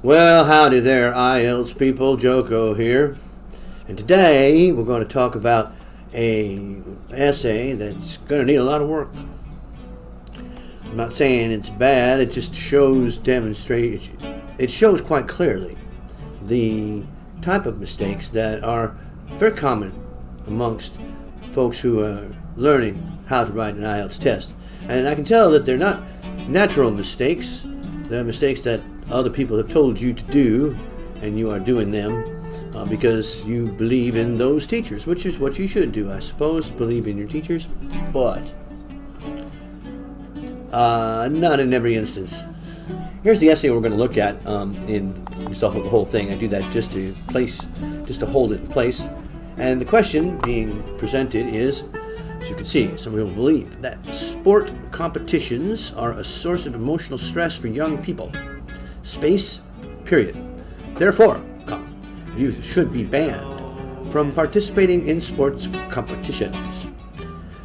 Well, howdy there, IELTS people. Joko here. And today we're going to talk about an essay that's going to need a lot of work. I'm not saying it's bad, it just shows it shows quite clearly the type of mistakes that are very common amongst folks who are learning how to write an IELTS test. And I can tell that they're not natural mistakes. They're mistakes that other people have told you to do, and you are doing them because you believe in those teachers, which is what you should do, I suppose. Believe in your teachers, but not in every instance. Here's the essay we're going to look at in the whole thing. I do that just to hold it in place. And the question being presented is, as you can see, some people believe that sport competitions are a source of emotional stress for young people. Space, period. Therefore, youth should be banned from participating in sports competitions.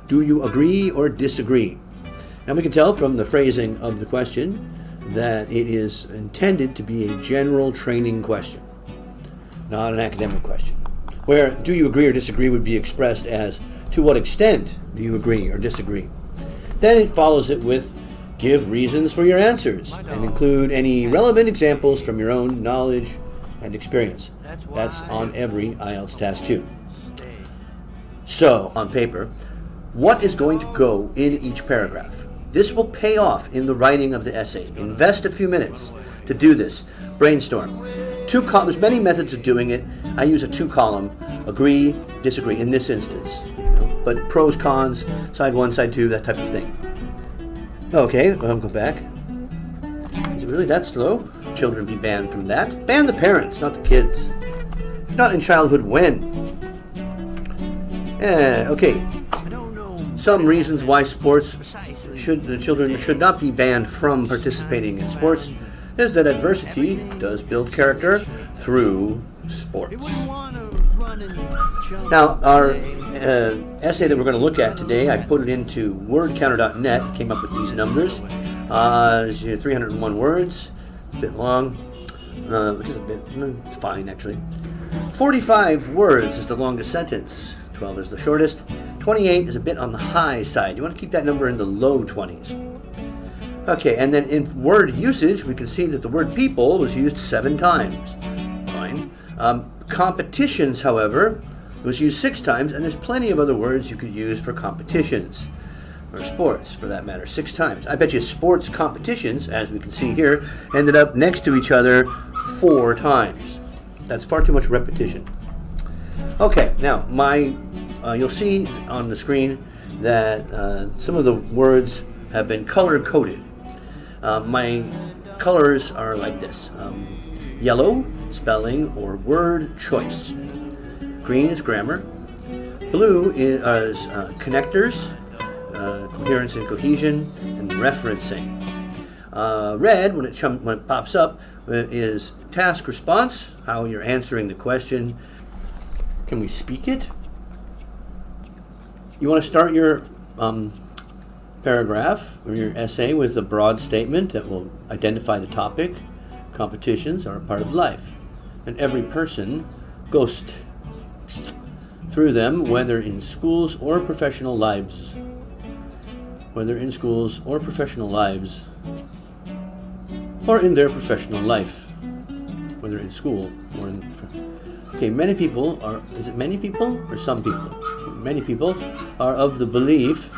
Do you agree or disagree? Now we can tell from the phrasing of the question that it is intended to be a general training question, not an academic question. Where do you agree or disagree would be expressed as, to what extent do you agree or disagree? Then it follows it with, give reasons for your answers and include any relevant examples from your own knowledge and experience. That's on every IELTS test too. So, on paper, what is going to go in each paragraph? This will pay off in the writing of the essay. Invest a few minutes to do this. Brainstorm. There's many methods of doing it. I use a 2-column, agree, disagree in this instance. But pros, cons, side 1, side 2, that type of thing. Okay, go back. Is it really that slow? Children be banned from that. Ban the parents, not the kids. If not in childhood, when? Okay. Some reasons why children should not be banned from participating in sports is that adversity does build character through sports. Now, our essay that we're going to look at today, I put it into wordcounter.net, came up with these numbers. 301 words, it's a bit long, which is it's fine actually. 45 words is the longest sentence, 12 is the shortest, 28 is a bit on the high side. You want to keep that number in the low 20s. Okay, and then in word usage, we can see that the word people was used 7 times. Fine. Competitions, however, was used 6 times, and there's plenty of other words you could use for competitions, or sports for that matter, 6 times. I bet you sports competitions, as we can see here, ended up next to each other 4 times. That's far too much repetition. Okay, now you'll see on the screen that some of the words have been color-coded. My colors are like this. Yellow, spelling or word choice. Green is grammar. Blue is connectors, coherence and cohesion, and referencing. Red, when it pops up, is task response, how you're answering the question. Can we speak it? You want to start your paragraph or your essay with a broad statement that will identify the topic. Competitions are a part of life, and every person goes through them, whether in schools or professional lives. Whether in schools or professional lives, or in their professional life. Whether in school or in... Okay, many people are... Is it many people or some people? Many people are of the belief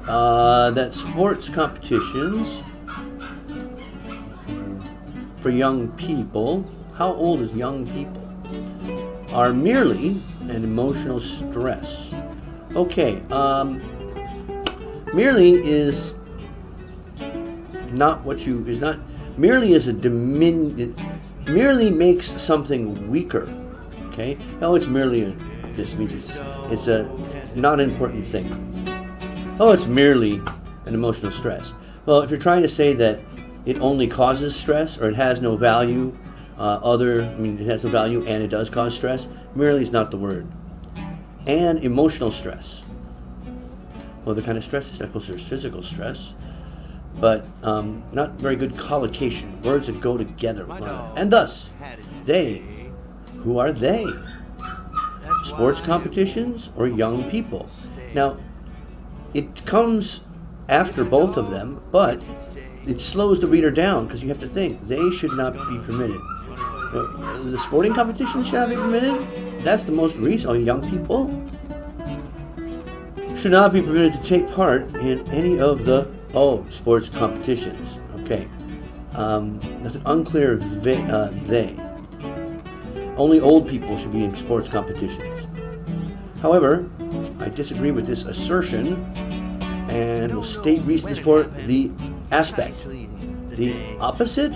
that sports competitions for young people, how old is young people, are merely an emotional stress. Okay, merely is not what you, is not, merely is a merely makes something weaker. Okay, oh, it's merely this means it's a not an important thing. Oh, it's merely an emotional stress. Well, if you're trying to say that it only causes stress, or it has no value, it has no value and it does cause stress, merely is not the word. And emotional stress. Well, the kind of stress is, I suppose there's physical stress, but not very good collocation, words that go together with one another. And thus, they. Who are they? Sports competitions or young people? Now, it comes after both of them, but it slows the reader down because you have to think they should not be permitted. The sporting competitions should not be permitted? That's the most recent. Oh, young people should not be permitted to take part in any of the sports competitions. Okay, that's an unclear they. Only old people should be in sports competitions. However, I disagree with this assertion and will state reasons for the aspect. The opposite,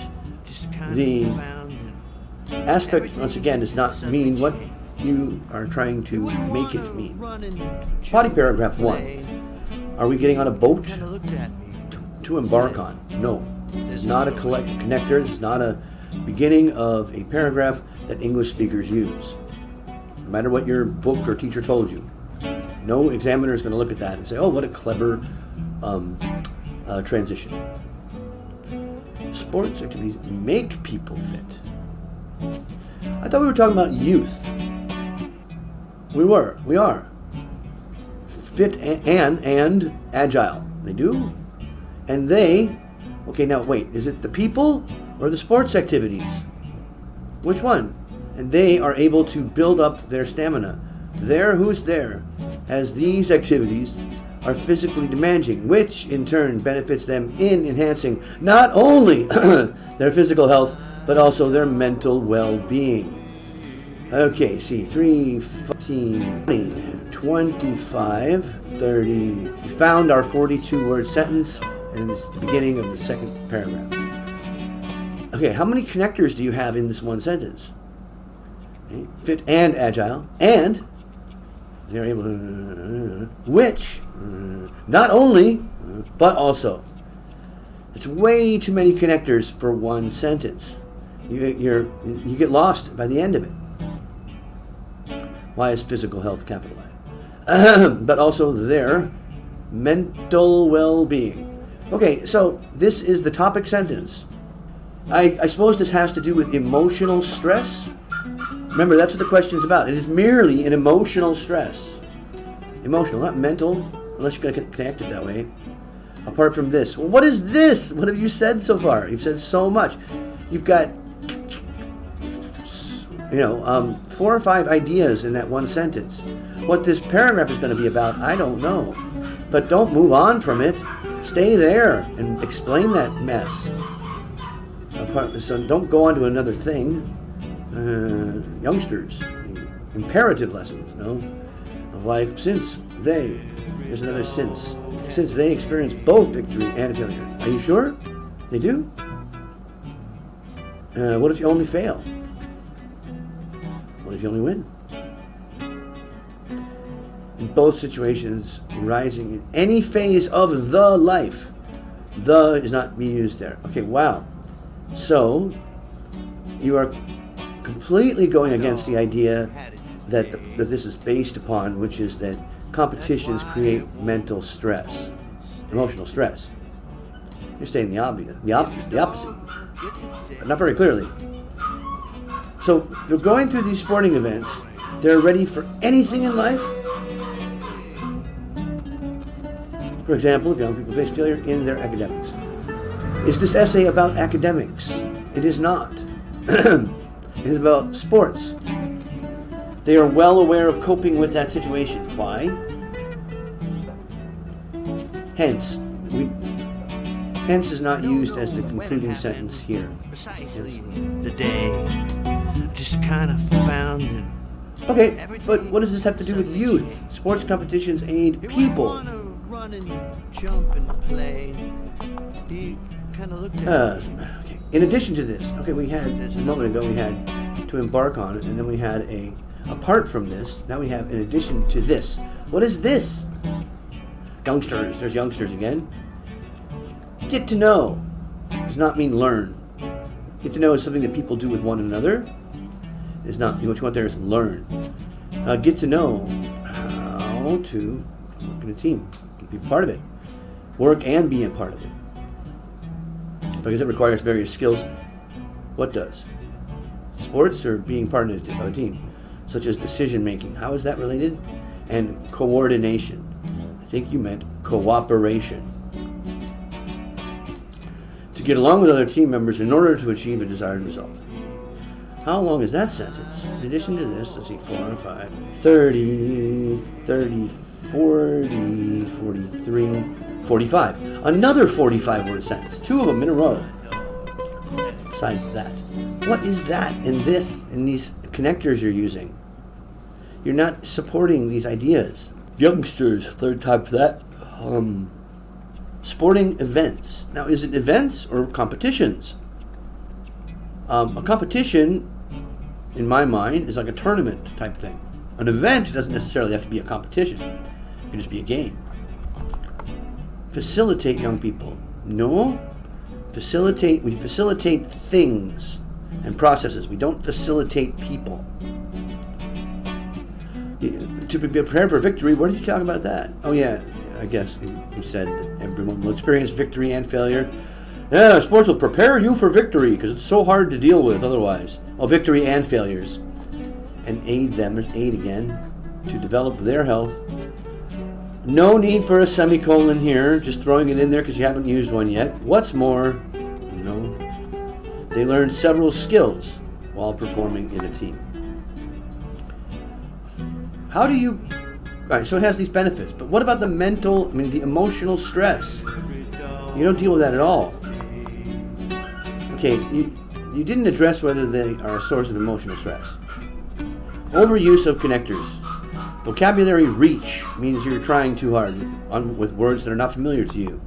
the aspect, once again, does not mean what you are trying to make it mean. Body paragraph 1. Are we getting on a boat to embark on? No. This is not a connector. This is not a beginning of a paragraph that English speakers use. No matter what your book or teacher told you. No examiner is going to look at that and say, oh, what a clever transition. Sports activities make people fit. I thought we were talking about youth. We are. Fit and agile. They do. And they, okay, now wait, is it the people or the sports activities? Which one? And they are able to build up their stamina. Who's there, as these activities are physically demanding, which in turn benefits them in enhancing not only their physical health, but also their mental well-being. Okay, see, 3, 15, 20, 25, 30. We found our 42-word sentence, and it's the beginning of the second paragraph. Okay, how many connectors do you have in this one sentence? Okay, fit and agile, and they're able to, which, not only, but also. It's way too many connectors for one sentence. You get lost by the end of it. Why is physical health capitalized? But also their mental well-being. Okay, so this is the topic sentence. I suppose this has to do with emotional stress. Remember, that's what the question is about. It is merely an emotional stress. Emotional, not mental, unless you're going to connect it that way. Apart from this. Well, what is this? What have you said so far? You've said so much. You've got, 4 or 5 ideas in that one sentence. What this paragraph is going to be about, I don't know. But don't move on from it. Stay there and explain that mess. So don't go on to another thing. Youngsters, imperative lessons, of life, since there's another since they experience both victory and failure. Are you sure? They do? What if you only fail? What if you only win? In both situations, rising in any phase of the life, the is not being used there. Okay, wow. So, you are completely going against the idea that this is based upon, which is that competitions create mental stress, emotional stress. You're saying the opposite, but not very clearly. So they're going through these sporting events. They're ready for anything in life. For example, if young people face failure in their academics. Is this essay about academics? It is not. It is about sports. They are well aware of coping with that situation. Why? Hence is not used as the concluding sentence here. The day just kind of found him. Okay, but what does this have to do with youth? Sports competitions aid people. Run and jump and play. He kind of looked at okay. In addition to this, we had a moment ago we had to embark on it, and then we had apart from this, now we have in addition to this. What is this? Youngsters. There's youngsters again. Get to know does not mean learn. Get to know is something that people do with one another. It's not, what you want there is learn. Get to know how to work in a team, be part of it, work and be a part of it. because it requires various skills. What does? Sports or being part of a team, such as decision making. How is that related? And coordination. I think you meant cooperation. To get along with other team members in order to achieve a desired result. How long is that sentence? In addition to this, let's see, 4 and 5, 30, 40, 43, 45. Another 45-word sentence. 2 of them in a row. Besides that. What is that in this, in these connectors you're using? You're not supporting these ideas. Youngsters, third time for that. Sporting events. Now, is it events or competitions? A competition, in my mind, is like a tournament type thing. An event doesn't necessarily have to be a competition. It can just be a game. Facilitate young people. No. Facilitate. We facilitate things and processes. We don't facilitate people. To be prepared for victory, where did you talk about that? Oh, yeah. I guess you said everyone will experience victory and failure. Yeah, sports will prepare you for victory because it's so hard to deal with otherwise. Oh, victory and failures. And aid them, there's aid again, to develop their health. No need for a semicolon here, just throwing it in there because you haven't used one yet. What's more, no, they learn several skills while performing in a team. How do you... All right, so it has these benefits, but what about the the emotional stress? You don't deal with that at all. Okay, you didn't address whether they are a source of emotional stress. Overuse of connectors. Vocabulary reach means you're trying too hard with words that are not familiar to you.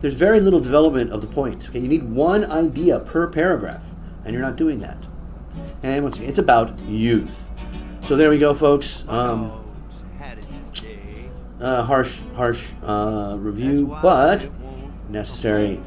There's very little development of the point. Okay, you need one idea per paragraph, and you're not doing that. And once again, it's about youth. So there we go, folks. Harsh review, but necessary.